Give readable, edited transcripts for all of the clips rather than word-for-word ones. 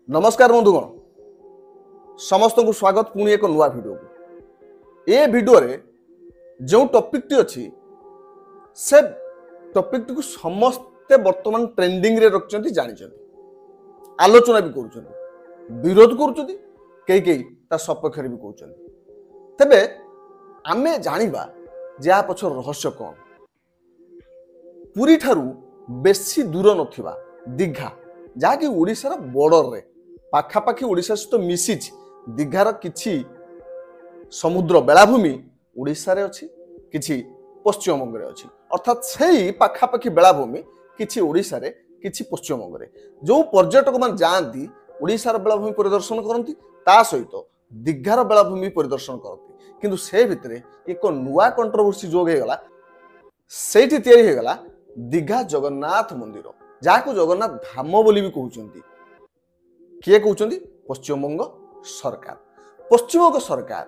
नमस्कार बंधुगण समस्त को स्वागत पुणी एक नुआ वीडियो को ए वीडियो रे जो टॉपिक टी अच्छी से टॉपिक टी को समस्ते वर्तमान ट्रेंडिंग रे रखचंती जानिचंती आलोचना भी करूचंती विरोध करूचंती कई कई ता सपक्ष रे भी कहउचंती तबे आमे जानिबा जे आ पछ रहस्य कोन पुरी ठारू बेसी दूर नथिबा दीघा जहाँकि ओडिशार बॉर्डर रे पाखापाखि ओडिशा सहित मिसिच दीघार किछि समुद्र बेलाभूमि ओडिशा रे अछि किछि पश्चिम बंग रे अछि अर्थात सेही पाखापाखि बेलाभूमि किछि ओडिशा रे किछि पश्चिम बंग रे जो पर्यटक मान जाआंती ओडिशार बेलाभूमि परिदर्शन करंती ता सहित दीघार बेलाभूमि परिदर्शन करंती किंतु से भितरे एक नुआ कंट्रोवर्सी जोग हे गला सेठी तयारी हे गला दीघा जगन्नाथ मंदिर जहाँ जगन्नाथ धाम बोली भी कहउचंती किए कहउचंती पश्चिमबंग सरकार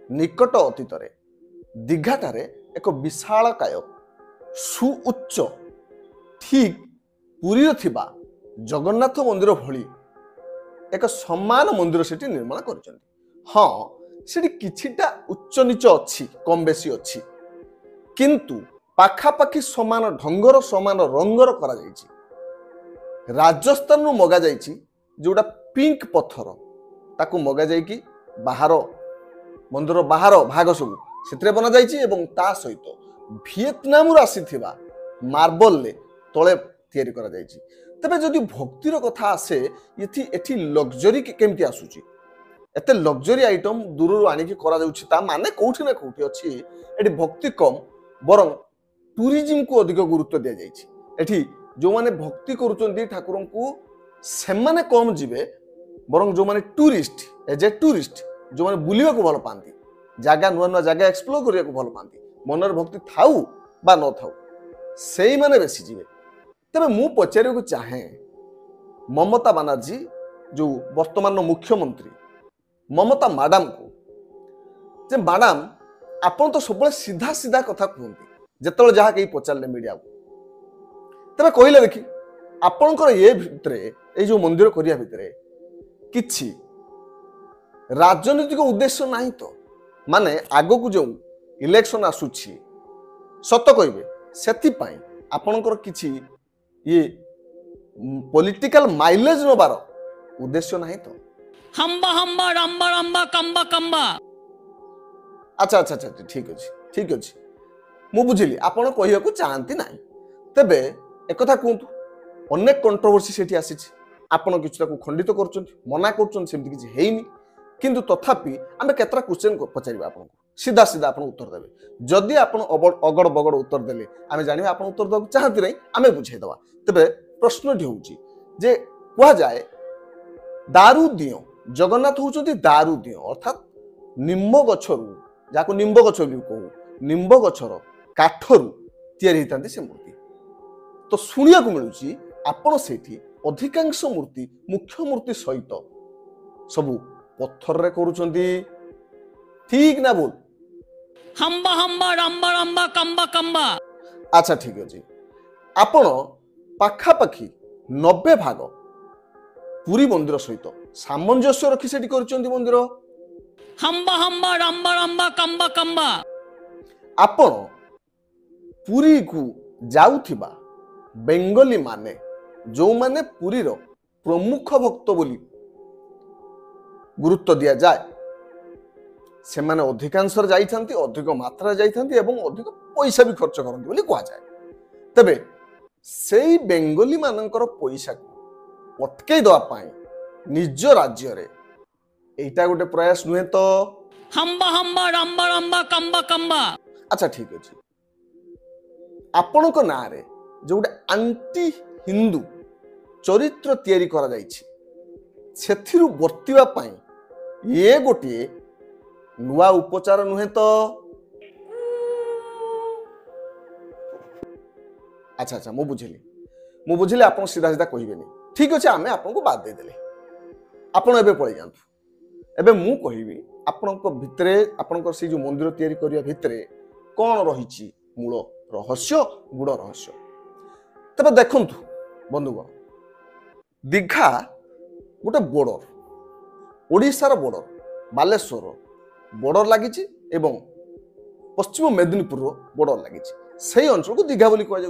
निकट अतीत दीघाटारे एक विशालकाय सुउच्च ठीक पुरी थिबा जगन्नाथ मंदिर भली एक समान मंदिर सेठी निर्माण करचंती हाँ सेठी किछिटा उच्च नीच अच्छी कम बेसी अच्छी किंतु पाखापाखि समान ढंगर समान रंगर करा जायछि राजस्थान नु मगा जायछि जोटा पिंक पत्थर ताकू मगा जायकी बाहर मंदिर बाहर भाग सब से बना जायछि एवं ता सहित वियतनाम रु आसीथिबा मार्बल ले तळे तयारी करा जायछि तबे जदि भक्तिर कथा आसे एठी लग्जरी केमती आसुची एते लग्जरी आइटम दूर आनिकी करा जाउछि ता माने कोठी ना कोठी अछि एठी भक्ति कम बरं टूरिज्म को अधिक गुरुत्व दिया जायछि एठी जो माने भक्ति करूचंती ठाकुरन को से माने कम जिवे बरं जो माने टूरिस्ट एज ए टूरिस्ट जो माने बुलिया को भल पांती जागा नुआ नुआ जागा एक्सप्लोर करिया को भल पांती मनर भक्ति थाउ बा न थाउ सेही माने बेसी जिवे तबे मु पचारे को चाहे ममता बनर्जी जो वर्तमान मुख्यमंत्री ममता मैडम को जे मैडम आपण तो सब सीधा सीधा कथा कहते जिते जहाँ कहीं पचारे मीडिया को तबे कहले देखी आपणकर ये भितरे ए जो मंदिर करिया भितरे किछि राजनीतिक उद्देश्य नहीं तो माने आगो को जो इलेक्शन आसुछि सत कहबे सेति पई आपणकर किछि ये पॉलिटिकल माइलेज नबार उद्देश्य नहीं तो हम्बा हम्बा रम्बा रम्बा कंबा कंबा अच्छा अच्छा अच्छा ठीक अछि मु बुझिली आपण कहिया को चाहंती नाही तबे एकथा कहतु अनेक कंट्रोवर्सी सेठी आसीछि आपण किछटा को खंडित करचंती मना करचंती सेमति किछि हेइनी किंतु तथापि आमे केतरा क्वेश्चन पचारिबा आपण सीधा सीधा आपण उत्तर देबे जदि आपण अगड़ बगड़ उत्तर देले आमे जानिबा आपण उत्तर दबा चाहती नहीं आमे बुझाई दवा तबे प्रश्नटी होउची जे कुआ जाए दारू दियो जगन्नाथ होउचंती दारू दियो अर्थात निम्ब गछरु जाको निम्ब गछ भी कहू निम्ब गछर काठरू तयारी होता से मूर्ति तो शुणा मिलूँ आपण से अधिकांश मूर्ति मुख्य मूर्ति सहित सबू पत्थर रे करूचंती ठीक ना बोल हम्बा हम्बा रम्बा रम्बा कंबा कंबा अच्छा ठीक अछि आपण पाखापाखि 90 भाग पुरी मंदिर सहित सामंजस्य रखी सेठी करूचंती मंदिर हम्बा हम्बा रम्बा रम्बा कंबा कंबा आपण पुरी को जाउथिबा बेंगली माने जो माने पुरी रो प्रमुख भक्त बोली गुरुत्व दिया जाए से माने अधिकांश जाइथांती अधिक मात्रा जाइथांती एवं अधिक पैसा भी खर्च करंती बोली कहा जाए तबे सेई बेंगली मानकर पैसा को अटकई दवा पाई निज राज्य रे एटा गोटे प्रयास नुहे तो हम्बा हम्बा रम्बा रम्बा कंबा कंबा अच्छा ठीक अछि आपण को ना रे जो गोटे आंटी हिंदू चरित्र तैयारी करा जाइछि सेथिरु वर्तिबा पाई ये गोटे नुआ उपचार नुहे तो अच्छा अच्छा मु बुझिली आपण सीधा सीधा कहबेनी ठीक अछि आमे आपन को बात दे देले आपण एबे पळै जांतु एबे मु कहिबी आपण को भितरे आपण को से जो मंदिर तैयारी करिया भितरे कोन रहिछि मूल रहस्य गुड़ रहस्य तबे देखंतु बंधुगण दीघा गोटे बॉर्डर ओडिशार बॉर्डर बालेश्वर बॉर्डर लगी एवं पश्चिम मेदिनीपुर बॉर्डर लगी से अंचल को दीघा बोली कह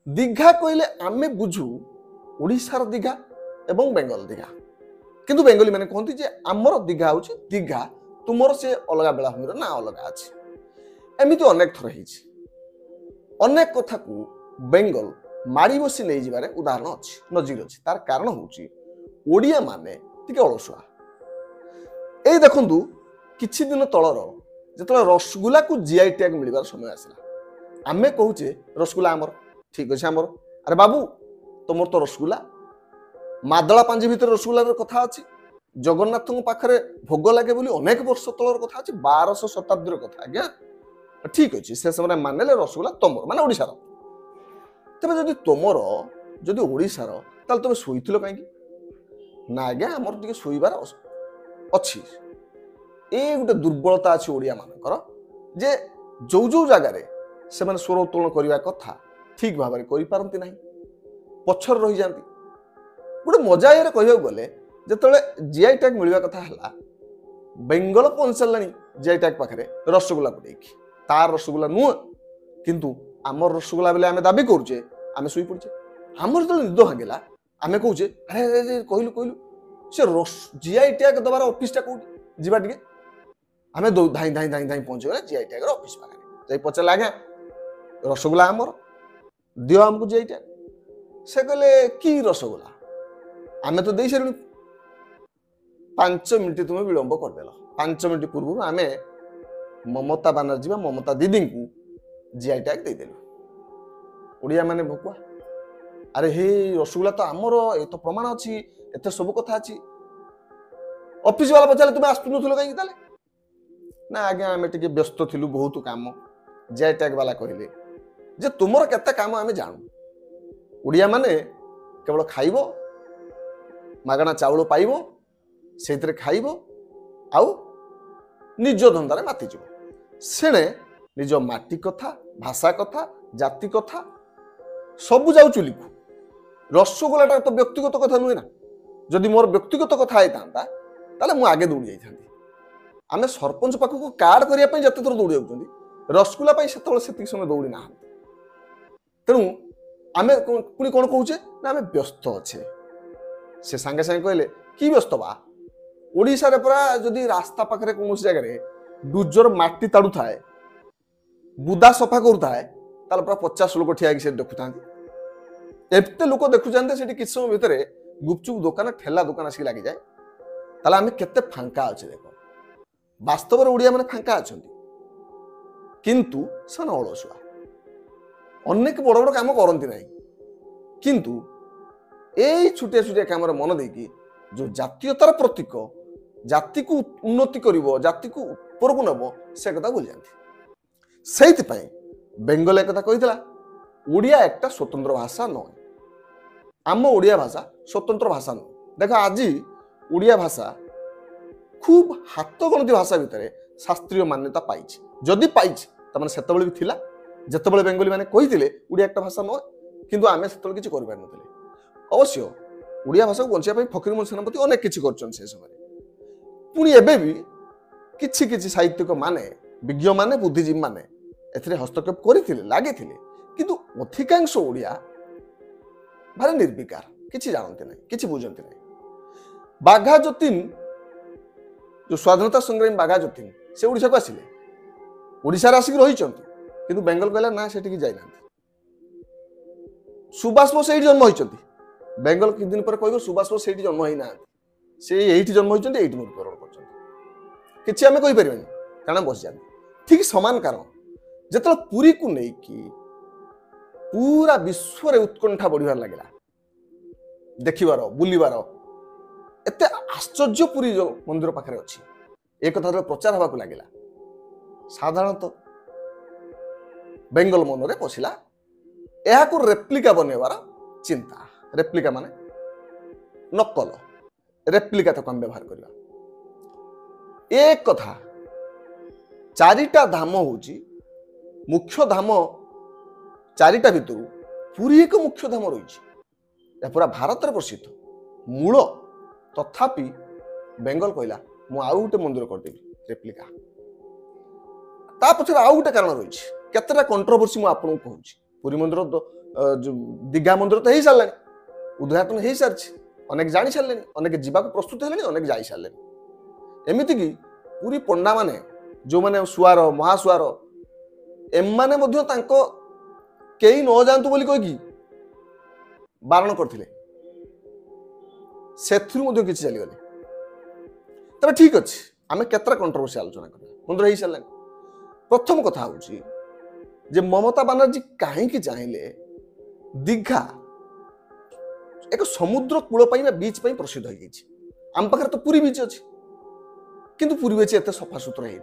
दीघा कहले आमे बुझू ओडिशार दीघा एवं बेंगल दीघा किंतु बेंगली मैंने कहते जे आमर दीघा हूँ दीघा तुमर से अलग बेलाभूमि ना अलग अच्छे एमती अनेक थर अनेक कथा को बेंगल माड़ी बसी नहीं जारे उदाहरण अच्छी नजीर अच्छी तार कारण हूँ ओडिया माने टिके अलसुआ ये देखु किछि दिन तलर जो रसगुल्ला को जीआई टैग मिलवार समय आसला आमे कहूचे रसगुल्ला आमर ठीक अच्छे आमर अरे बाबू तुम तो रसगुल्ला मादला पांजी भितर रसगुल्ला कथा अच्छी जगन्नाथ पाखे भोग लगे बोली अनेक वर्ष तलर कथा अच्छी 1200 शताब्दी कथा आज्ञा ठीक अच्छे से समय माने रसगुल्ला तुमर माने ओडिशार तेज जदि तुमर जदि ओडिशार ताल तुम शोल कहीं ना आज्ञा आमर टे शोबार अच्छी ये गोटे दुर्बलता अच्छी ओडिया मानकर जे जो जो जगार से स्वर उत्तोलन करने कथा ठीक भाव में करपारती ना पछर रही जाती गोटे मजा ये कह गले जो जीआई टैग मिलवा कथा है बेंगल पहुंच सारे जीआई टैग पाखे रसगुल्ला को लेकिन तार रसगुल्ला नुह किंतु आमर रसगुल्ला बेले आम दाबी करुचे आम शुई पड़े आमर जो निद भांगला आम कहे अरे कहलु कहलु से जीआई टैग दबार ऑफिस टा कौटी जीवा टे आम धाई धाई धाई धाई पहुंच गए जीआई टैग ऑफिस पाखे जाई पचारे आज्ञा रसगुल्ला आमर दियो आमको जीआई टैग से कहले कि रसगुल्ला आम तो दे सारू 5 मिनिट तुम विलंब करदेल 5 मिनिट पूर्व आम ममता बानर्जी ममता दीदी को जीआई टैग देदेलु ओडिया माने भकुआ अरे हे रसगुल्ला तो आमर ये तो प्रमाण अच्छी एत सब कथा अच्छी ऑफिस वाला पचारे तुम आसुन कहीं ना आज्ञा आम टे व्यस्त थिलु बहुत काम जीआई टैग वाला कहले जे तुमर केते काम आम जानू ओडिया माने केवल खाइब मागणा चाउल पाइब से खाइब आउ निज धंदारे मातिज सेणे निज माटी कथा भाषा कथा जाति कथा सब जाऊ चुली को रसगोल्ला तो व्यक्तिगत कथा नुहे ना जदि मोर व्यक्तिगत कथा होता ताले मु आगे दौड़ी जाती आम सरपंच पाखक कार्ड करने जिते थर दौड़ी जाऊँ रसगुल्ला से समय दौड़ी ना तेणु आम पुणी कौन कहे ना आम व्यस्त अच्छे से सांगे सांगे कहले कि व्यस्त बा ओडिशा रे परा जदि रास्ता पाखरे कौन जगह डुजर माटी ताड़ू थाए बुदा सफा करूए ताल पूरा 50 लोक ठिया से देखुता एत लोक देखुं से किस समय भितर गुपचुप दुकान ठेला दुकान आसिक लगी जाए ताले आम केते फांका अच्छे देख वास्तव में ओडिया माने फांका अच्छा किंतु से अलसुआ अनेक बड़ बड़ काम करती ना किंतु यही छुटिया छुटिया कम मन देकी जो जातीयतार प्रतीक जाति को उन्नति करिवो जाति को ऊपर को नब से कथा भूल जाती से बेंगल एक कथा कही ओडिया एक स्वतंत्र भाषा न आम ओडिया भाषा स्वतंत्र भाषा न देख आज ओडिया भाषा खूब हाथ गणती भाषा भितर शास्त्रीय मान्यता पाई जदि पाई से भी थिला जिते बेंगली मैंने कही ओडिया एक भाषा न किंतु आम से किसी कर अवश्य ओडिया भाषा को बचाई फकीरमोहन सेनापति अनेक किसी कर समय पुणी एबे भी किछि साहित्यिक माने विज्ञ माने बुद्धिजीवी माने एथिरे हस्तक्षेप करथिले लागिथिले किंतु अधिकांश ओडिया भारी निर्विकार किछि जानते नहीं किछि बुझंते नहीं बाघा जतीन जो स्वाधीनता संग्रामी बाघा जतीन से ओडिशा को आसिले ओडिशा रे आसिक रही किंतु बेंगल कहला ना सेठी जाई ना सुभाष बोस एठी जन्म होइचंती बेंगल कि दिन पर कहबो सुभाष बोस एठी जन्म होई ना से एठी जन्म होइचंती एठी मृत्युवरण करचंती किछि आमे कहि परिबेनी कारण बस जान ठीक समान कारण जतल पुरी को नै कि पूरा विश्व रे उत्कंठा बढ़िबार लागला देखिबार बुलिबार एते आश्चर्य पुरी जो मंदिर पाखरे अछि एक कथा प्रचार हवा को लागला साधारणतः बेंगल मन रे पसिला यह को रेप्लिका बनवार चिंता रेप्लिका माने नकल रेप्लिका तक हम व्यवहार करवा एक कथा चारिटा धाम होची मुख्य धाम चारिटा भितर पुरी एक मुख्य धाम रही पूरा भारत प्रसिद्ध मूल तथापि बेंगल कहला मु आउ गोटे मंदिर करदेवी रेप्लिका ता पछरे आउ गोटे कारण रही केतेटा कंट्रोवर्सी मु आपन कहूँ पुरी मंदिर दीघा मंदिर तो हो सारे उद्घाटन हो सारी अनेक जानी सारे अनेक जावाक प्रस्तुत है अनेक जा सारे एमती कि पुरी पंडा माने जो माने सुआर महासुआर एमाने मध्य तांको केही न जातु बोली कही बारण करथिले सेथुरु मध्य किछि चलीगले तबे ठीक अछि आमे केतरा कंट्रोवर्सी आलोचना करबा मंदिर हो सारे प्रथम कथा होछि जे ममता बनर्जी कहीं चाहिए दीघा एक समुद्र कूल बीच प्रसिद्ध हो आम पाखे तो पुरी बीच अच्छी किंतु पुरी बीच एत सफा सुतरा है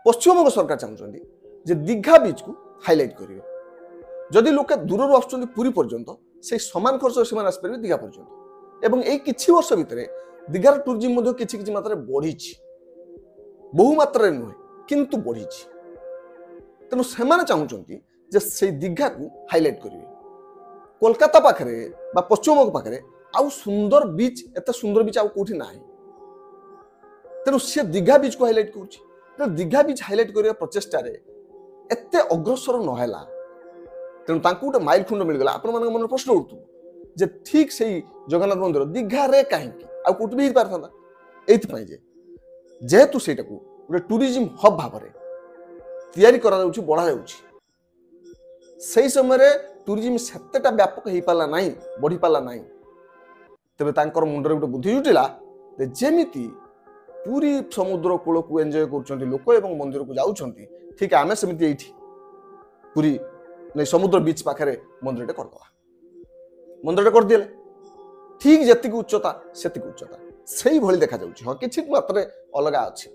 पश्चिमबंग सरकार चाहते जे दीघा बीच को हाइलाइट करेंगे जदि लोके दूर आस पुरी पर्यंत से समान खर्च से आसपारे दीघा पर्यंत एवं यही किछि वर्ष भितर दीघार टूरिज्म किछि मात्रा बढ़ी बहु मात्रा नुहे किंतु बढ़ी तेणु से चाहते जे से दीघा को हाइलाइट करेंगे कोलकाता पाखरे बा पश्चिमबंग पाखरे आउ सुंदर बीच एत सुंदर बीच आउ कोठी नाही तेणु से दीघा बीच को हाइलाइट करुच्ची दीघा बीच हाइलाइट करने प्रचेषा एत अग्रसर नहला तेणु तांको गोटे माइल खुंड मिलगला आपण मन मन प्रश्न उठु जे ठीक से जगन्नाथ मंदिर दीघा रे कहीं आउ कोठी भी पारथांता एथि जे जेहेतु सेटा को गोटे टूरिज्म हब भाव में तैयारी करा जाउची बढ़ा जाउची सही समय टूरिज्म सेतेटा व्यापक हो पाला नहीं बढ़ी पाला नहीं तेबे तांकर मुंडरे गोटे बुद्धि जुटिला जेमिति पूरी समुद्र कूल को एंजॉय कर लोक एवं मंदिर को जाउछंती ठीक आमे सेमिति एठी पूरी नहीं समुद्र बीच पाखरे मंदिरटे करदवा मंदिरटे कर दिले ठीक जेतिक उच्चता सेतिक उच्चता सही भली देखा जाउची हाँ किछि मात्रे अलगा अछि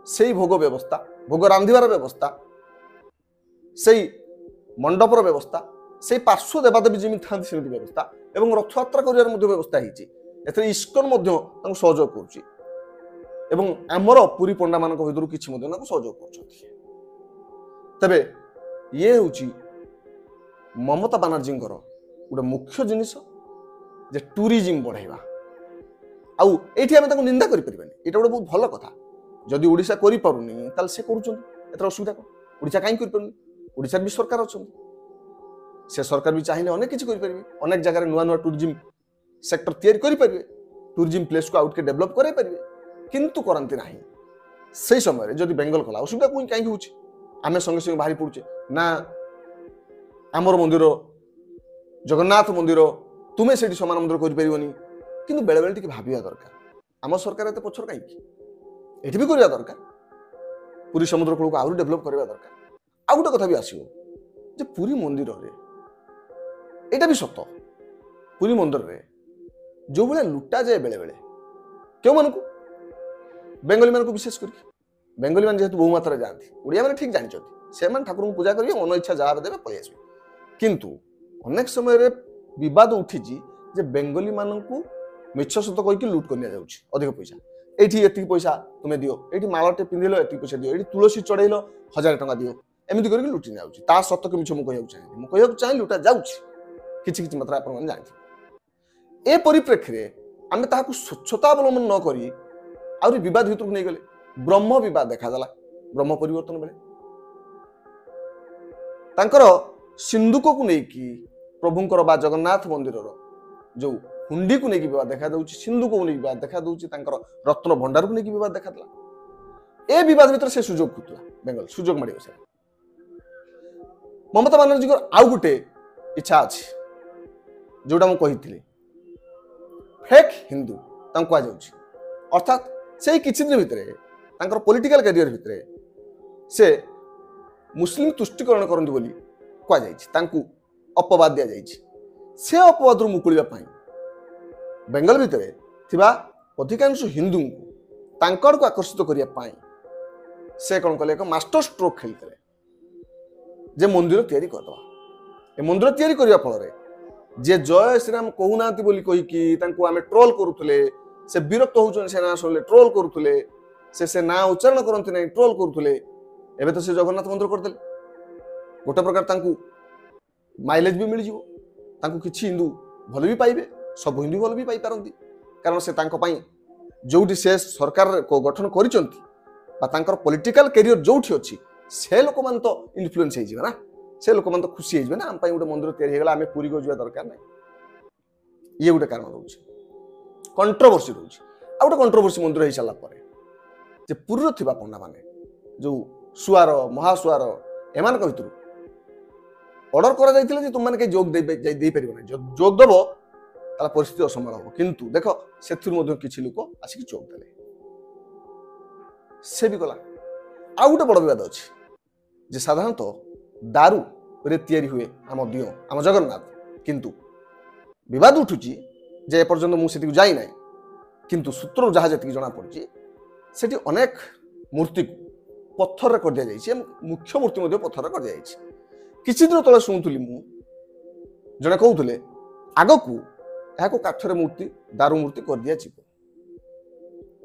सही भोग व्यवस्था भोग रांधिबार व्यवस्था सही मंडपर व्यवस्था से पार्श्व देवादेवी जमी था व्यवस्था एवं रथयात्रा कर व्यवस्था होती इस्कन सहयोग करुँच आमर पुरी पंडा मान भर कि सहयोग करे ये हूँ ममता बानर्जी गोटे मुख्य जिनिस जे टूरिज्म बढ़ाइबा आउ एठी आमे ताको निंदा करि परिबानी एटा गोटे बहुत भल कथा जदि ओडिशा करि पारुनी ताल से करूछन एतर असुविधा को ओडिशा काई करि पारुनी ओडिशा भी सरकार अच्छा से सरकार भी चाहिए अनेक किसी करें अनेक जगह नुआ नुआ टूरिज्म सेक्टर तैयारी करें टूरिज्म प्लेस को आउट के डेभलप करें किंतु करती ना से समय जदि बेंगल कला असुविधा कहीं कहीं हो आम संगे संगे बाहरी पड़ुचे ना आमर मंदिर जगन्नाथ मंदिर तुम्हें से समान मंदिर करनी कि बेले बेले टी भाविया दरकार आम सरकार एत पछर कहीं ये भी करवा दरकार पूरी समुद्र कूल को आहरी डेभलप करवा दरकार आ गोटे कथा भी आसो जे पुरी मंदिर रे एटा भी सत पुरी मंदिर रे जो भाया लुटा जाए बेले बेले क्यों मानक बेंगली मान को विशेष कर बेंगली मान जेहेतु बहुमात्रा जाती ओडिया मैंने ठीक जानते से ठाकुर को पूजा करेंगे मन इच्छा जहाँ देवे पलि आस किंतु अनेक समय बद उठी जे बेंगली मान मिछ सत कहीकि लुट कर अधिक पैसा ये पैसा तुम्हें दियो ये मालटे पिंधिल ये पैसा दियो ये तुलसी चढ़ेल 1000 टंका दियो एमती करके लुटि ना सत के मिछ मुझे चाहिए लुटा जाऊँगी मात्रा आप जानते ए परिप्रेक्षी में आम ताकू स्वच्छता अवलंबन न करी आहरी बद भितर नहीं गले ब्रह्म बद देखाला ब्रह्म परिवर्तन बेले तांकर सिंधुक को लेकिन प्रभुंकर बा जगन्नाथ मंदिर जो हुंडी को लेकिन बद देखा सिंधुक को लेकिन बद देखा रत्न भंडार को लेकिन बद देखा ए बद भर से सुजोग खुला बेंगल सुजोग माड़ बस ममता बानर्जी आउ गोटे इच्छा अच्छी जोटा मुझे फेक हिंदू कह अर्थात से किसी दिन भितर पॉलिटिकल कैरियर भितर से मुस्लिम तुष्टिकरण करते बोली कहुई अपवाद दि जाए से अपवाद मुकुलिया बेंगल भितर थिबा अधिकांश हिंदू को आकर्षित करने से कौन कले एक मास्टर स्ट्रोक खेलते जे मंदिर तैयारी करदवा ए मंदिर तैयारी करने फल जे जय श्रीराम कहूना बोली कहीकि आम ट्रोल करुले से विरक्त होने से ना शुणिले ट्रोल करुले से ना उच्चारण करते ना ट्रोल करुले एवं तो से जगन्नाथ मंदिर करदे गोटे प्रकार माइलेज भी मिल जाव कि हिंदू भल भी पाइबे ସବୁ ହିନ୍ଦୁ ଭଲ ବି ପାଇପାରନ୍ତି କାରଣ ସେ ତାଙ୍କ ପାଇଁ ଯୋଉଠି ସେ ସରକାର ଗଠନ କରିଛନ୍ତି বা ତାଙ୍କର ପଲିଟିକାଲ କ୍ୟାରିୟର ଯୋଉଠି ଅଛି ସେ ଲୋକମାନେ ତ ଇନଫ୍ଲୁଏନ୍ସ ହେଇଯିବେ ନା ସେ ଲୋକମାନେ ତ ଖୁସି ହେଇଯିବେ ନା ଆମ ପାଇଁ ଗୋଟେ ମନ୍ଦିର ତିଆରି ହେଇଗଲା ଆମେ ପୁରୀକୁ ଯିବା ଦରକାର ନାହିଁ ଇଏ ଗୋଟେ କାରଣ ରହୁଛି କଣ୍ଟ୍ରୋଭର୍ସି ରହୁଛି ଆଉ ଗୋଟେ କଣ୍ଟ୍ରୋଭର୍ସି ମନ୍ଦିର ହେଇସାରିଲା ପରେ ଯେ ପୁରୀର ଥିବା ପଣ୍ଡାମାନେ ଯୋଉ ସୁଆର ମହାସୁଆର ଏମାନଙ୍କ ଭିତରୁ ଅର୍ଡର କରାଯାଇଥିଲା ଯେ ତୁମମାନେ କେହି ଯୋଗ ଦେଇପାରିବ ନାହିଁ ଯୋଗ ଦେବ ତାହେଲେ ପରିସ୍ଥିତି ଅସମ୍ଭାଳ ହେବ କିନ୍ତୁ ଦେଖ ସେଥିରୁ ମଧ୍ୟ କିଛି ଲୋକ ଆସିକି ଯୋଗ ଦେଲେ ସେ ବି ଗଲା ଆଉ ଗୋଟେ ବଡ଼ ବିବାଦ ଅଛି ଯେ ସାଧାରଣତଃ ଦାରୁରେ ତିଆରି ହୁଏ ଆମ ଦିଅ ଆମ ଜଗନ୍ନାଥ କିନ୍ତୁ ବିବାଦ ଉଠୁଛି ଯେ ଏପର୍ଯ୍ୟନ୍ତ ମୁଁ ସେଠିକୁ ଯାଇନାହିଁ କିନ୍ତୁ ସୂତ୍ରରୁ ଯାହା ଯେତିକି ଜଣାପଡ଼ୁଛି ସେଠି ଅନେକ ମୂର୍ତ୍ତିକୁ ପଥରରେ କରିଦିଆଯାଇଛି ମୁଖ୍ୟ ମୂର୍ତ୍ତି ମଧ୍ୟ ପଥରରେ କରିଦିଆଯାଇଛି କିଛି ଦିନ ତଳେ ଶୁଣୁଥିଲି ମୁଁ ଜଣେ କହୁଥିଲେ ଆଗକୁ ଏହାକୁ କାଠରେ ମୂର୍ତ୍ତି ଦାରୁ ମୂର୍ତ୍ତି କରିଦିଆଯିବ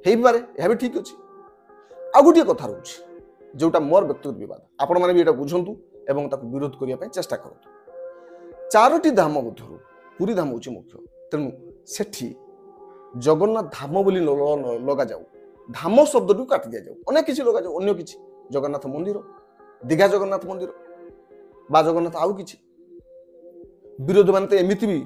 ହେଇପାରେ ଏହା ବି ଠିକ୍ ଅଛି ଆଉ ଗୋଟିଏ କଥା ରହୁଛି ଯୋଉଟା ମୋର ବ୍ୟକ୍ତିଗତ ବିବାଦ ଆପଣମାନେ ବି ଏଇଟା ବୁଝନ୍ତୁ ଏବଂ ତାକୁ ବିରୋଧ କରିବା ପାଇଁ ଚେଷ୍ଟା କରନ୍ତୁ ଚାରୋଟି ଧାମ ମଧ୍ୟରୁ ପୁରୀ ଧାମ ହେଉଛି ମୁଖ୍ୟ ତେଣୁ ସେଠି ଜଗନ୍ନାଥ ଧାମ ବୋଲି ଲଗାଯାଉ ଧାମ ଶବ୍ଦଟିକୁ କାଟି ଦିଆଯାଉ ଅନେକ କିଛି ଲଗାଯାଉ ଅନ୍ୟ କିଛି ଜଗନ୍ନାଥ ମନ୍ଦିର ଦୀଘା ଜଗନ୍ନାଥ ମନ୍ଦିର ବା ଜଗନ୍ନାଥ ଆଉ କିଛି ବିରୋଧୀମାନେ ତ ଏମିତି ବି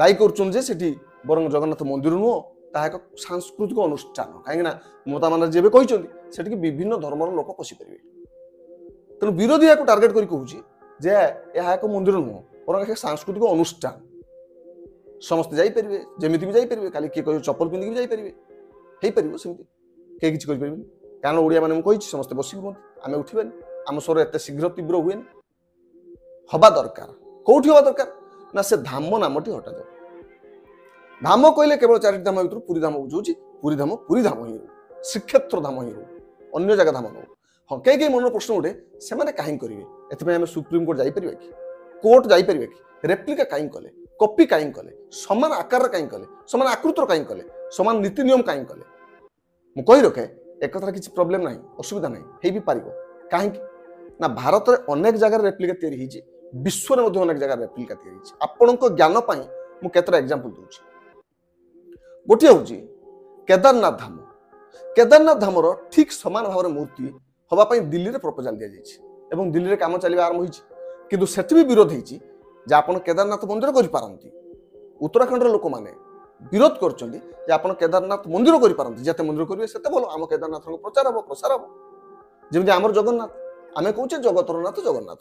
ଦାୟୀ କରୁଛନ୍ତି ଯେ ସେଠି ବରଂ ଜଗନ୍ନାଥ ମନ୍ଦିର ନୁହଁ ତାହା ଏକ ସାଂସ୍କୃତିକ ଅନୁଷ୍ଠାନ କାହିଁକିନା ମମତାମାନେ ଯେବେ କହିଛନ୍ତି ସେଠିକି ବିଭିନ୍ନ ଧର୍ମର ଲୋକ ପଶିପାରିବେ ତେଣୁ ବିରୋଧୀ ଏହାକୁ ଟାର୍ଗେଟ କରି କହୁଛି ଯେ ଏହା ଏକ ମନ୍ଦିର ନୁହଁ ବରଂ ଏକ ସାଂସ୍କୃତିକ ଅନୁଷ୍ଠାନ ସମସ୍ତେ ଯାଇପାରିବେ ଯେମିତି ବି ଯାଇପାରିବେ କାଲି କିଏ କହିବ ଚପଲ ପିନ୍ଧିକି ବି ଯାଇପାରିବେ ହେଇପାରିବ ସେମିତି କେହି କିଛି କରିପାରିବେନି କାରଣ ଓଡ଼ିଆମାନେ ମୁଁ କହିଛି ସମସ୍ତେ ବସିକି ହୁଅନ୍ତି ଆମେ ଉଠିବାନି ଆମ ସ୍ୱର ଏତେ ଶୀଘ୍ର ତୀବ୍ର ହୁଏନି ହବା ଦରକାର କୋଉଠି ହବା ଦରକାର ନା ସେ ଧାମ ନାମଟି ହଟାଯାଉ ଧାମ କହିଲେ କେବଳ ଚାରିଟି ଧାମ ଭିତରୁ ପୁରୀ ଧାମ ବୁଝଉଛି ପୁରୀ ଧାମ ହିଁ ରହୁ ଶ୍ରୀକ୍ଷେତ୍ର ଧାମ ହିଁ ରହୁ ଅନ୍ୟ ଜାଗା ଧାମ ନହଉ ହଁ କେହି ମନର ପ୍ରଶ୍ନ ଉଠେ ସେମାନେ କାହିଁକି କରିବେ ଏଥିପାଇଁ ଆମେ ସୁପ୍ରିମକୋର୍ଟ ଯାଇପାରିବା କି କୋର୍ଟ ଯାଇପାରିବା କି ରେପ୍ଲିକା କାହିଁକି କଲେ କପି କାହିଁକି କଲେ ସମାନ ଆକାରରେ କାହିଁକି କଲେ ସମାନ ଆକୃତିର କାହିଁକି କଲେ ସମାନ ନୀତି ନିୟମ କାହିଁକି କଲେ ମୁଁ କହି ରଖେ ଏକଥାରେ କିଛି ପ୍ରୋବ୍ଲେମ ନାହିଁ ଅସୁବିଧା ନାହିଁ ହେଇ ବି ପାରିବ କାହିଁକି ନା ଭାରତରେ ଅନେକ ଜାଗାରେ ରେପ୍ଲିକା ତିଆରି ହେଇଛି ବିଶ୍ୱରେ ମଧ୍ୟ ଅନେକ ଜାଗାରେ ରେପ୍ଲିକା ତିଆରି ହେଇଛି ଆପଣଙ୍କ ଜ୍ଞାନ ପାଇଁ ମୁଁ କେତେଟା ଏକ୍ସାମ୍ପଲ ଦେଉଛି ଗୋଟିଏ ହେଉଛି କେଦାରନାଥ ଧାମର ଠିକ୍ ସମାନ ଭାବରେ ମୂର୍ତ୍ତି ହେବା ପାଇଁ ଦିଲ୍ଲୀରେ ପ୍ରପୋଜାଲ ଦିଆଯାଇଛି ଏବଂ ଦିଲ୍ଲୀରେ କାମ ଚାଲିବା ଆରମ୍ଭ ହୋଇଛି କିନ୍ତୁ ସେଠି ବି ବିରୋଧ ହେଇଛି ଯେ ଆପଣ କେଦାରନାଥ ମନ୍ଦିର କରିପାରନ୍ତି ଉତ୍ତରାଖଣ୍ଡର ଲୋକମାନେ ବିରୋଧ କରୁଛନ୍ତି ଯେ ଆପଣ କେଦାରନାଥ ମନ୍ଦିର କରିପାରନ୍ତି ଯେତେ ମନ୍ଦିର କରିବେ ସେତେ ଭଲ ଆମ କେଦାରନାଥଙ୍କ ପ୍ରଚାର ହେବ ପ୍ରସାର ହେବ ଯେମିତି ଆମର ଜଗନ୍ନାଥ ଆମେ କହୁଛେ ଜଗତର ନାଥ ଜଗନ୍ନାଥ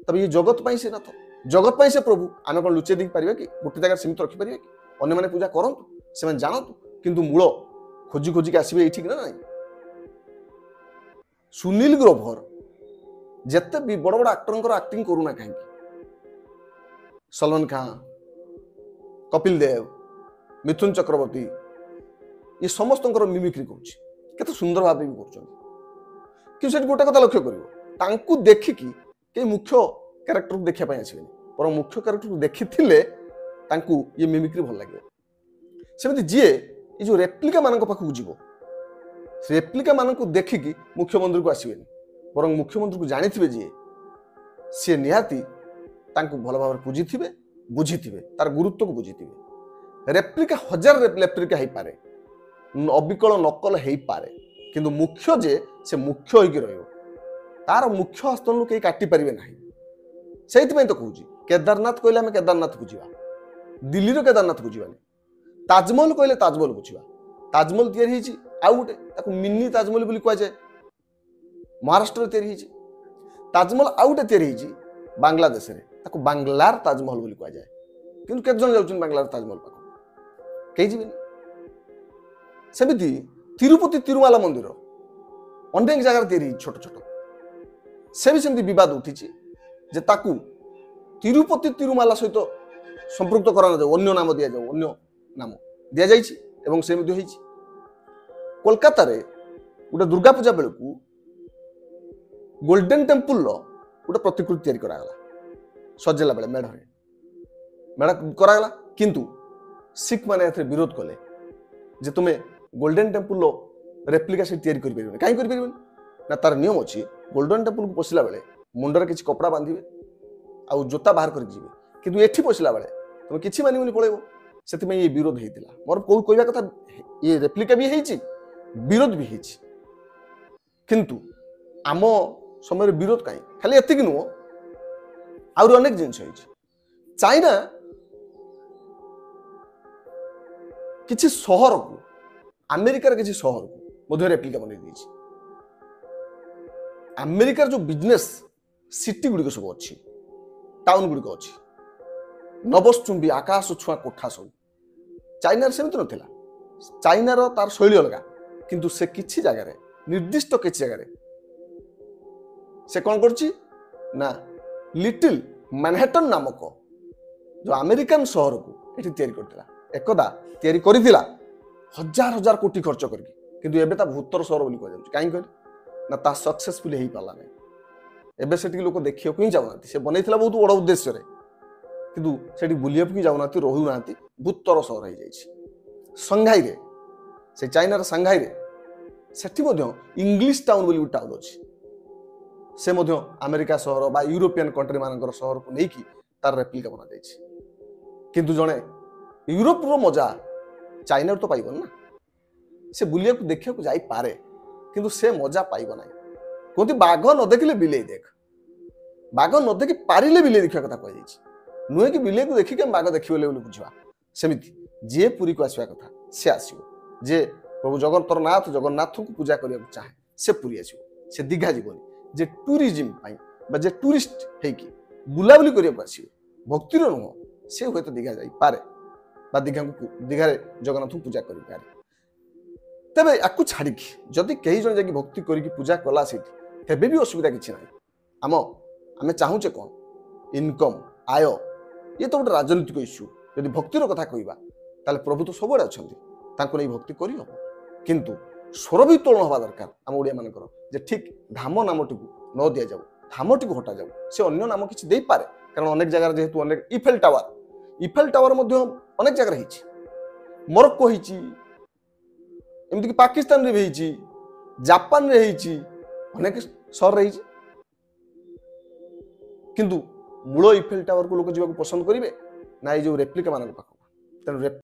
ତବେ ଇଏ ଜଗତ ପାଇଁ ସେ ନାଥ ଜଗତ ପାଇଁ ସେ ପ୍ରଭୁ ଆମେ କ'ଣ ଲୁଚେଇ ଦେଇକି ପାରିବା କି ଗୋଟେ ଜାଗାରେ ସୀମିତ ରଖିପାରିବା କି ଅନ୍ୟମାନେ ପୂଜା କରନ୍ତୁ ସେମାନେ ଜାଣନ୍ତୁ କିନ୍ତୁ ମୂଳ ଖୋଜି ଖୋଜିକି ଆସିବେ ଏଇଠିକି ନା ନାହିଁ ସୁନୀଲ ଗ୍ରୋଭର ଯେତେ ବି ବଡ଼ ବଡ଼ ଆକ୍ଟରଙ୍କର ଆକ୍ଟିଂ କରୁନା କାହିଁକି ସଲମାନ ଖାଁ କପିଲ ଦେବ ମିଥୁନ ଚକ୍ରବର୍ତ୍ତୀ ଏ ସମସ୍ତଙ୍କର ମିମିକ୍ରି କରୁଛି କେତେ ସୁନ୍ଦର ଭାବେ ବି କରୁଛନ୍ତି କିନ୍ତୁ ସେଠି ଗୋଟେ କଥା ଲକ୍ଷ୍ୟ କରିବ ତାଙ୍କୁ ଦେଖିକି କେହି ମୁଖ୍ୟ କ୍ୟାରେକ୍ଟରକୁ ଦେଖିବା ପାଇଁ ଆସିବେନି ବରଂ ମୁଖ୍ୟ କ୍ୟାରେକ୍ଟରକୁ ଦେଖିଥିଲେ ତାଙ୍କୁ ଇଏ ମିମିକ୍ରି ଭଲ ଲାଗିବ ସେମିତି ଯିଏ ଏ ଯେଉଁ ରେପ୍ଲିକା ମାନଙ୍କ ପାଖକୁ ଯିବ ସେ ରେପ୍ଲିକା ମାନଙ୍କୁ ଦେଖିକି ମୁଖ୍ୟମନ୍ତ୍ରୀକୁ ଆସିବେନି ବରଂ ମୁଖ୍ୟମନ୍ତ୍ରୀକୁ ଜାଣିଥିବେ ଯିଏ ସିଏ ନିହାତି ତାଙ୍କୁ ଭଲ ଭାବରେ ବୁଝିଥିବେ ତାର ଗୁରୁତ୍ୱକୁ ବୁଝିଥିବେ ରେପ୍ଲିକା ହଜାର ରେପ୍ଲିକା ହେଇପାରେ ଅବିକଳ ନକଲ ହେଇପାରେ କିନ୍ତୁ ମୁଖ୍ୟ ଯେ ସେ ମୁଖ୍ୟ ହେଇକି ରହିବ ତାର ମୁଖ୍ୟ ହସ୍ତନରୁ କେହି କାଟି ପାରିବେ ନାହିଁ ସେଇଥିପାଇଁ ତ କହୁଛି କେଦାରନାଥ କହିଲେ ଆମେ କେଦାରନାଥକୁ ଯିବା ଦିଲ୍ଲୀର କେଦାରନାଥକୁ ଯିବାନି ତାଜମହଲ କହିଲେ ତାଜମହଲକୁ ଯିବା ତାଜମହଲ ତିଆରି ହେଇଛି ଆଉ ଗୋଟେ ତାକୁ ମିନି ତାଜମହଲ ବୋଲି କୁହାଯାଏ ମହାରାଷ୍ଟ୍ରରେ ତିଆରି ହେଇଛି ତାଜମହଲ ଆଉ ଗୋଟେ ତିଆରି ହେଇଛି ବାଂଲାଦେଶରେ ତାକୁ ବାଂଲାର ତାଜମହଲ ବୋଲି କୁହାଯାଏ କିନ୍ତୁ କେତେ ଜଣ ଯାଉଛନ୍ତି ବାଂଲାର ତାଜମହଲ ପାଖକୁ କେହି ଯିବେନି ସେମିତି ତିରୁପତି ତିରୁମାଲା ମନ୍ଦିର ଅନେକ ଜାଗାରେ ତିଆରି ହେଇଛି ଛୋଟ ଛୋଟ ସେ ବି ସେମିତି ବିବାଦ ଉଠିଛି ଯେ ତାକୁ ତିରୁପତି ତିରୁମାଲା ସହିତ ସମ୍ପୃକ୍ତ କରାଯାଉ ଅନ୍ୟ ନାମ ଦିଆଯାଉ ଅନ୍ୟ ନାମ ଦିଆଯାଇଛି ଏବଂ ସେ ମଧ୍ୟ ହେଇଛି କୋଲକାତାରେ ଗୋଟେ ଦୁର୍ଗା ପୂଜା ବେଳକୁ ଗୋଲ୍ଡେନ୍ ଟେମ୍ପୁଲର ଗୋଟେ ପ୍ରତିକୃତି ତିଆରି କରାଗଲା ସଜେଇଲା ବେଳେ ମେଢ଼ କରାଗଲା କିନ୍ତୁ ଶିଖ ମାନେ ଏଥିରେ ବିରୋଧ କଲେ ଯେ ତୁମେ ଗୋଲ୍ଡେନ୍ ଟେମ୍ପୁଲର ରେପ୍ଲିକା ସେଠି ତିଆରି କରିପାରିବନି କାହିଁକି କରିପାରିବନି ନା ତାର ନିୟମ ଅଛି ଗୋଲ୍ଡେନ୍ ଟେମ୍ପୁଲକୁ ପଶିଲା ବେଳେ ମୁଣ୍ଡରେ କିଛି କପଡ଼ା ବାନ୍ଧିବେ ଆଉ ଜୋତା ବାହାର କରିକି ଯିବେ କିନ୍ତୁ ଏଠି ପଶିଲା ବେଳେ তুমি କିଛି ମାନିବନି ପଳେଇବ। ସେଥିପାଇଁ ଏ ବିରୋଧ ହେଇଥିଲା। ମୋର କୋଉ କହିବା କଥା ଏ ରେପ୍ଲିକା ବି ହେଇଛି, ବିରୋଧ ବି ହେଇଛି। କିନ୍ତୁ ଆମ ସମୟରେ ବିରୋଧ କାହିଁ, ଖାଲି ଏତିକି ନୁହଁ, ଆହୁରି ଅନେକ ଜିନିଷ ହେଇଛି। ଚାଇନା କିଛି ସହରକୁ, ଆମେରିକାର କିଛି ସହରକୁ ମଧ୍ୟ ରେପ୍ଲିକା ବନେଇ ଦେଇଛି। ଆମେରିକାର ଯୋଉ ବିଜନେସ୍ ସିଟି ଗୁଡ଼ିକ ସବୁ ଅଛି, ଟାଉନ ଗୁଡ଼ିକ ଅଛି, ନବଶ୍ଚୁମ୍ବୀ ଆକାଶ ଛୁଆଁ କୋଠା ସବୁ, ଚାଇନାରେ ସେମିତି ନଥିଲା। ଚାଇନାର ତାର ଶୈଳୀ ଅଲଗା, କିନ୍ତୁ ସେ କିଛି ଜାଗାରେ, ନିର୍ଦ୍ଦିଷ୍ଟ କିଛି ଜାଗାରେ ସେ କ'ଣ କରୁଛି ନା ଲିଟିଲ ମ୍ୟାନହାଟନ ନାମକ ଯୋଉ ଆମେରିକାନ ସହରକୁ ଏଠି ତିଆରି କରିଥିଲା। ଏକଦା ତିଆରି କରିଥିଲା ହଜାର ହଜାର କୋଟି ଖର୍ଚ୍ଚ କରିକି, କିନ୍ତୁ ଏବେ ତା ଭୂତର ସହର ବୋଲି କୁହାଯାଉଛି। କାହିଁକି କହିଲେ ନା ତା ସକ୍ସେସଫୁଲି ହେଇପାରିଲା ନାହିଁ। ଏବେ ସେଠିକି ଲୋକ ଦେଖିବାକୁ ହିଁ ଯାଉନାହାନ୍ତି। ସେ ବନେଇଥିଲା ବହୁତ ବଡ଼ ଉଦ୍ଦେଶ୍ୟରେ, କିନ୍ତୁ ସେଠି ବୁଲିବାକୁ ହିଁ ଯାଉନାହାନ୍ତି, ରହୁନାହାନ୍ତି, ଭୂତର ସହର ହେଇଯାଇଛି। ସଂଘାଇରେ, ସେ ଚାଇନାର ସାଂଘାଇରେ ସେଠି ମଧ୍ୟ ଇଂଲିଶ ଟାଉନ ବୋଲି ଗୋଟେ ଟାଉନ ଅଛି। ସେ ମଧ୍ୟ ଆମେରିକା ସହର ବା ୟୁରୋପିଆନ କଣ୍ଟ୍ରି ମାନଙ୍କର ସହରକୁ ନେଇକି ତାର ରେପ୍ଲିକା ବନାଯାଇଛି। କିନ୍ତୁ ଜଣେ ୟୁରୋପର ମଜା ଚାଇନାରୁ ତ ପାଇବନି ନା। ସେ ବୁଲିବାକୁ ଦେଖିବାକୁ ଯାଇପାରେ, କିନ୍ତୁ ସେ ମଜା ପାଇବ ନାହିଁ। କୁହନ୍ତି ବାଘ ନ ଦେଖିଲେ ବିଲେଇ ଦେଖ। ବାଘ ନ ଦେଖି ପାରିଲେ ବିଲେଇ ଦେଖିବା କଥା କୁହାଯାଇଛି। ନୁହେଁ କି ବିଲେଇକୁ ଦେଖିକି ଆମେ ବାଘ ଦେଖିବ ବୋଲି ବୁଝିବା। ସେମିତି ଯିଏ ପୁରୀକୁ ଆସିବା କଥା ସେ ଆସିବ। ଯେ ପ୍ରଭୁ ଜଗନ୍ନାଥଙ୍କୁ ପୂଜା କରିବାକୁ ଚାହେଁ ସେ ପୁରୀ ଆସିବ, ସେ ଦୀଘା ଯିବନି। ଯେ ଟୁରିଜିମ ପାଇଁ ବା ଯେ ଟୁରିଷ୍ଟ ହେଇକି ବୁଲାବୁଲି କରିବାକୁ ଆସିବ, ଭକ୍ତିର ନୁହଁ, ସେ ହୁଏତ ଦୀଘା ଯାଇପାରେ ବା ଦୀଘାରେ ଜଗନ୍ନାଥଙ୍କୁ ପୂଜା କରିପାରେ। ତେବେ ୟାକୁ ଛାଡ଼ିକି ଯଦି କେହି ଜଣେ ଯାଇକି ଭକ୍ତି କରିକି ପୂଜା କଲା ସେଇଠି, ତେବେ ବି ଅସୁବିଧା କିଛି ନାହିଁ। ଆମେ ଚାହୁଁଛେ କ'ଣ, ଇନକମ୍, ଆୟ, ଇଏ ତ ଗୋଟେ ରାଜନୈତିକ ଇସ୍ୟୁ। ଯଦି ଭକ୍ତିର କଥା କହିବା ତାହେଲେ ପ୍ରଭୁ ତ ସବୁଆଡ଼େ ଅଛନ୍ତି, ତାଙ୍କୁ ନେଇ ଭକ୍ତି କରିହେବ। କିନ୍ତୁ ସ୍ୱର ବି ତୋଳନ ହେବା ଦରକାର ଆମ ଓଡ଼ିଆମାନଙ୍କର, ଯେ ଠିକ୍ ଧାମ ନାମଟିକୁ ନ ଦିଆଯାଉ, ଧାମଟିକୁ ହଟାଯାଉ। ସେ ଅନ୍ୟ ନାମ କିଛି ଦେଇପାରେ, କାରଣ ଅନେକ ଜାଗାରେ ଯେହେତୁ ଅନେକ ଇଫେଲ ଟାୱାର ମଧ୍ୟ ଅନେକ ଜାଗାରେ ହେଇଛି, ମରକ୍କୋ ହେଇଛି, ଏମିତିକି ପାକିସ୍ତାନରେ ବି ହେଇଛି, ଜାପାନରେ ହେଇଛି, ଅନେକ ସହରରେ ହେଇଛି। କିନ୍ତୁ ମୂଳ ଇଫେଲ ଟାୱାରକୁ ଲୋକ ଯିବାକୁ ପସନ୍ଦ କରିବେ ନା ଏଇ ଯୋଉ ରେପ୍ଲିକା ମାନଙ୍କ ପାଖକୁ? ତେଣୁ